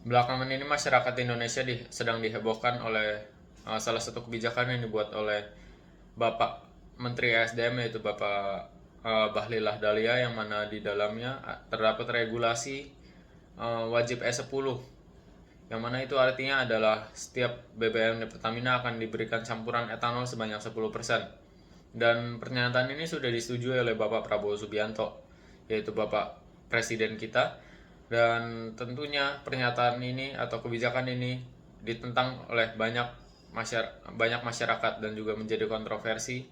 Belakangan ini masyarakat Indonesia sedang dihebohkan oleh salah satu kebijakan yang dibuat oleh Bapak Menteri SDM, yaitu Bapak Bahlil Lahdalia, yang mana di dalamnya terdapat regulasi wajib E10, yang mana itu artinya adalah setiap BBM di Pertamina akan diberikan campuran etanol sebanyak 10%. Dan pernyataan ini sudah disetujui oleh Bapak Prabowo Subianto, yaitu Bapak Presiden kita. Dan tentunya pernyataan ini atau kebijakan ini ditentang oleh banyak masyarakat dan juga menjadi kontroversi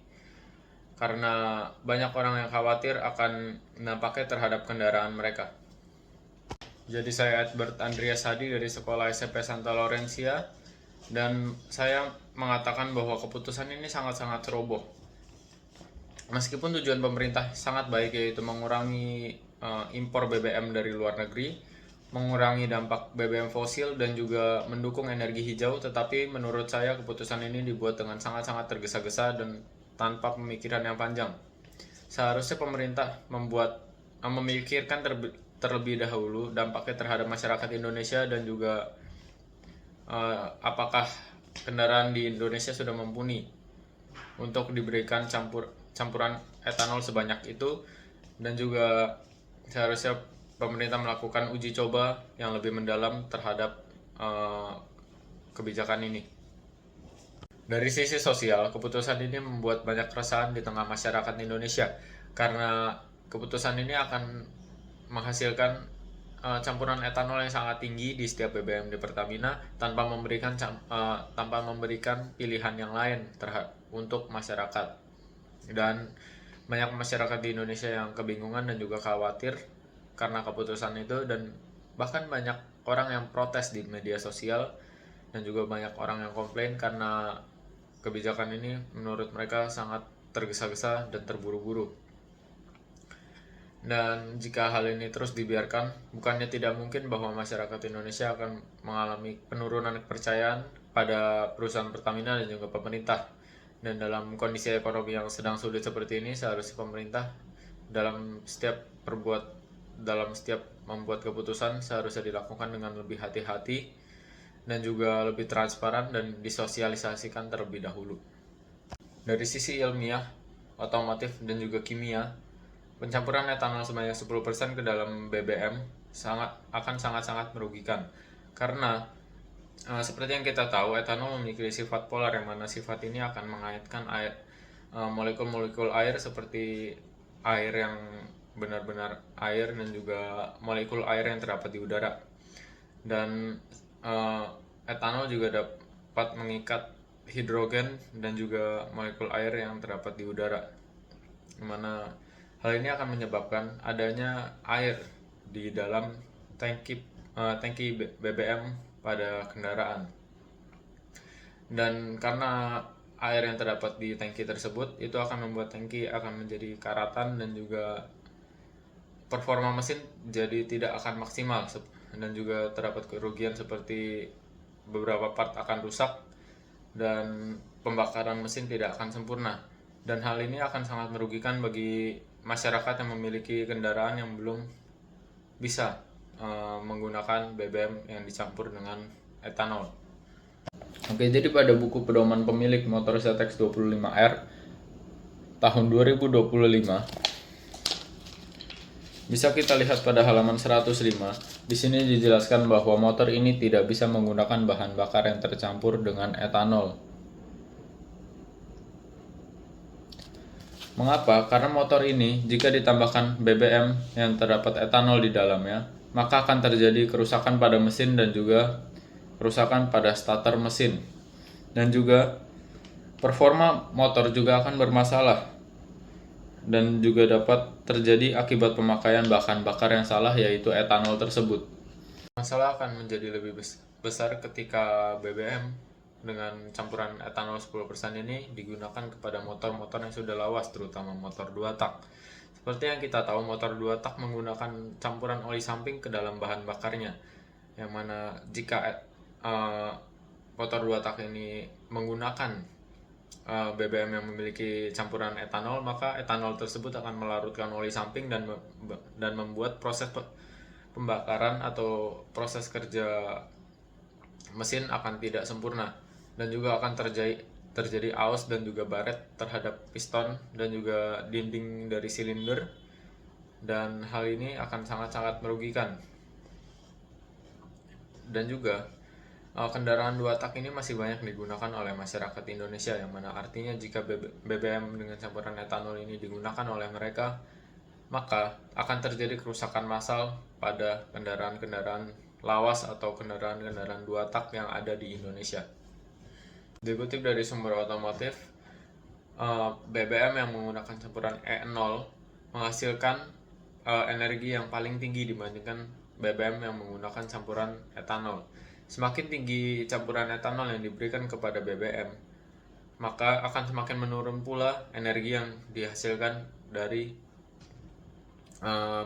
karena banyak orang yang khawatir akan dampaknya terhadap kendaraan mereka. Jadi saya Edward Andreas Hadi dari Sekolah SMP Santa Laurencia, dan saya mengatakan bahwa keputusan ini sangat-sangat ceroboh. Meskipun tujuan pemerintah sangat baik, yaitu mengurangi impor BBM dari luar negeri, mengurangi dampak BBM fosil, dan juga mendukung energi hijau, tetapi menurut saya keputusan ini dibuat dengan sangat-sangat tergesa-gesa dan tanpa pemikiran yang panjang. Seharusnya pemerintah memikirkan terlebih dahulu dampaknya terhadap masyarakat Indonesia, dan juga apakah kendaraan di Indonesia sudah mumpuni untuk diberikan campuran etanol sebanyak itu, dan juga seharusnya pemerintah melakukan uji coba yang lebih mendalam terhadap kebijakan ini. Dari sisi sosial, keputusan ini membuat banyak keresahan di tengah masyarakat Indonesia karena keputusan ini akan menghasilkan campuran etanol yang sangat tinggi di setiap BBM di Pertamina tanpa memberikan pilihan yang lain untuk masyarakat. Dan banyak masyarakat di Indonesia yang kebingungan dan juga khawatir karena keputusan itu, dan bahkan banyak orang yang protes di media sosial, dan juga banyak orang yang komplain karena kebijakan ini menurut mereka sangat tergesa-gesa dan terburu-buru. Dan jika hal ini terus dibiarkan, bukannya tidak mungkin bahwa masyarakat Indonesia akan mengalami penurunan kepercayaan pada perusahaan Pertamina dan juga pemerintah. Dan dalam kondisi ekonomi yang sedang sulit seperti ini, seharusnya pemerintah dalam setiap membuat keputusan seharusnya dilakukan dengan lebih hati-hati dan juga lebih transparan dan disosialisasikan terlebih dahulu. Dari sisi ilmiah, otomotif, dan juga kimia, pencampuran etanol sebanyak 10% ke dalam BBM akan sangat-sangat merugikan. Karena seperti yang kita tahu, etanol memiliki sifat polar, yang mana sifat ini akan mengaitkan molekul-molekul air seperti air yang benar-benar air, dan juga molekul air yang terdapat di udara. Dan etanol juga dapat mengikat hidrogen dan juga molekul air yang terdapat di udara, dimana hal ini akan menyebabkan adanya air di dalam tangki BBM pada kendaraan. Dan karena air yang terdapat di tangki tersebut itu akan membuat tangki akan menjadi karatan, dan juga performa mesin jadi tidak akan maksimal, dan juga terdapat kerugian seperti beberapa part akan rusak dan pembakaran mesin tidak akan sempurna. Dan hal ini akan sangat merugikan bagi masyarakat yang memiliki kendaraan yang belum bisa menggunakan BBM yang dicampur dengan etanol. Oke, jadi pada buku pedoman pemilik motor ZX 25R tahun 2025 bisa kita lihat pada halaman 105. Di sini dijelaskan bahwa motor ini tidak bisa menggunakan bahan bakar yang tercampur dengan etanol. Mengapa? Karena motor ini jika ditambahkan BBM yang terdapat etanol di dalamnya, maka akan terjadi kerusakan pada mesin dan juga kerusakan pada starter mesin. Dan juga performa motor juga akan bermasalah, dan juga dapat terjadi akibat pemakaian bahan bakar yang salah, yaitu etanol tersebut. Masalah akan menjadi lebih besar ketika BBM dengan campuran etanol 10% ini digunakan kepada motor-motor yang sudah lawas, terutama motor 2 tak. Seperti yang kita tahu, motor 2 tak menggunakan campuran oli samping ke dalam bahan bakarnya, yang mana jika motor 2 tak ini menggunakan BBM yang memiliki campuran etanol, maka etanol tersebut akan melarutkan oli samping dan membuat proses pembakaran atau proses kerja mesin akan tidak sempurna, dan juga akan terjadi aus dan juga baret terhadap piston dan juga dinding dari silinder, dan hal ini akan sangat-sangat merugikan. Dan juga kendaraan dua tak ini masih banyak digunakan oleh masyarakat Indonesia, yang mana artinya jika BBM dengan campuran etanol ini digunakan oleh mereka, maka akan terjadi kerusakan massal pada kendaraan-kendaraan lawas atau kendaraan-kendaraan dua tak yang ada di Indonesia. Dikutip dari sumber otomotif, BBM yang menggunakan campuran E0 menghasilkan energi yang paling tinggi dibandingkan BBM yang menggunakan campuran etanol. Semakin tinggi campuran etanol yang diberikan kepada BBM, maka akan semakin menurun pula energi yang dihasilkan dari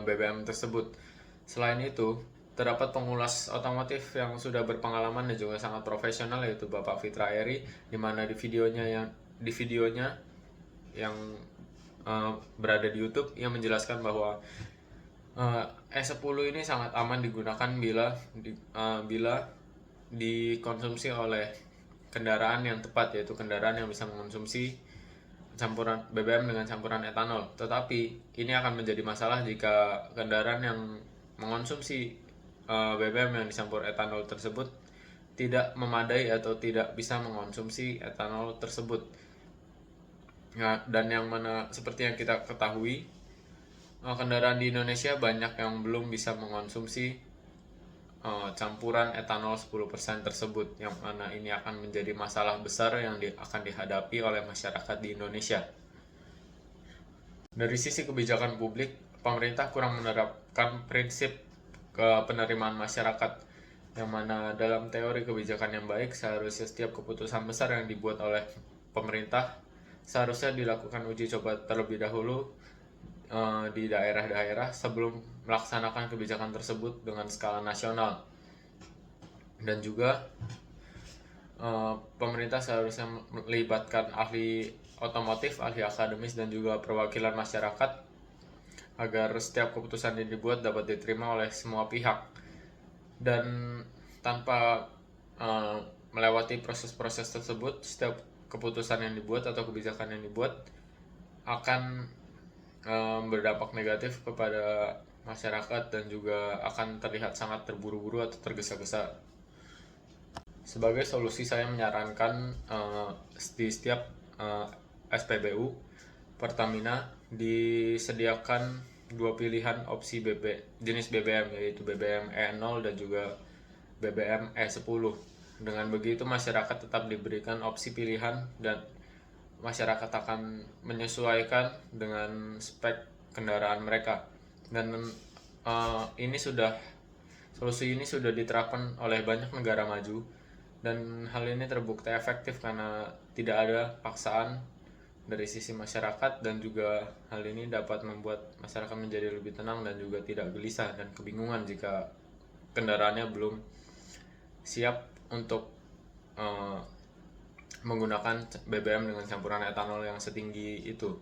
BBM tersebut. Selain itu, terdapat pengulas otomotif yang sudah berpengalaman dan juga sangat profesional, yaitu Bapak Fitra Eri, di mana di videonya yang berada di YouTube, yang menjelaskan bahwa E10 ini sangat aman digunakan bila dikonsumsi oleh kendaraan yang tepat, yaitu kendaraan yang bisa mengonsumsi campuran BBM dengan campuran etanol. Tetapi ini akan menjadi masalah jika kendaraan yang mengonsumsi BBM yang dicampur etanol tersebut tidak memadai atau tidak bisa mengonsumsi etanol tersebut. Nah, dan yang mana seperti yang kita ketahui, kendaraan di Indonesia banyak yang belum bisa mengonsumsi campuran etanol 10% tersebut, yang mana ini akan menjadi masalah besar yang akan dihadapi oleh masyarakat di Indonesia. Dari sisi kebijakan publik, pemerintah kurang menerapkan prinsip penerimaan masyarakat, yang mana dalam teori kebijakan yang baik seharusnya setiap keputusan besar yang dibuat oleh pemerintah seharusnya dilakukan uji coba terlebih dahulu di daerah-daerah sebelum melaksanakan kebijakan tersebut dengan skala nasional. Dan juga pemerintah seharusnya melibatkan ahli otomotif, ahli akademis, dan juga perwakilan masyarakat agar setiap keputusan yang dibuat dapat diterima oleh semua pihak, dan tanpa melewati proses-proses tersebut, setiap keputusan yang dibuat atau kebijakan yang dibuat akan berdampak negatif kepada masyarakat dan juga akan terlihat sangat terburu-buru atau tergesa-gesa. Sebagai solusi, saya menyarankan di setiap SPBU Pertamina disediakan dua pilihan opsi jenis BBM, yaitu BBM E0 dan juga BBM E10. Dengan begitu masyarakat tetap diberikan opsi pilihan dan masyarakat akan menyesuaikan dengan spek kendaraan mereka. Dan solusi ini sudah diterapkan oleh banyak negara maju, dan hal ini terbukti efektif karena tidak ada paksaan dari sisi masyarakat, dan juga hal ini dapat membuat masyarakat menjadi lebih tenang dan juga tidak gelisah dan kebingungan jika kendaraannya belum siap untuk menggunakan BBM dengan campuran etanol yang setinggi itu.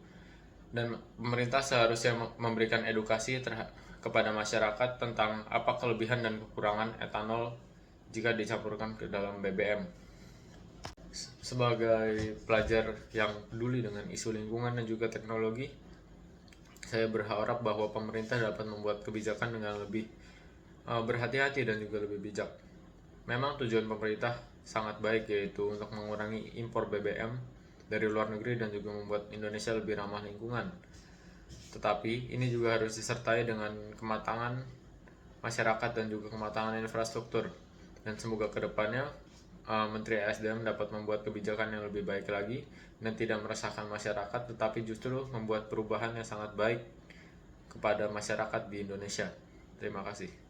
Dan pemerintah seharusnya memberikan edukasi kepada masyarakat tentang apa kelebihan dan kekurangan etanol jika dicampurkan ke dalam BBM. Sebagai pelajar yang peduli dengan isu lingkungan dan juga teknologi, saya berharap bahwa pemerintah dapat membuat kebijakan dengan lebih berhati-hati dan juga lebih bijak. Memang tujuan pemerintah sangat baik, yaitu untuk mengurangi impor BBM dari luar negeri dan juga membuat Indonesia lebih ramah lingkungan. Tetapi ini juga harus disertai dengan kematangan masyarakat dan juga kematangan infrastruktur. Dan semoga kedepannya Menteri SDM dapat membuat kebijakan yang lebih baik lagi dan tidak meresahkan masyarakat, tetapi justru membuat perubahan yang sangat baik kepada masyarakat di Indonesia. Terima kasih.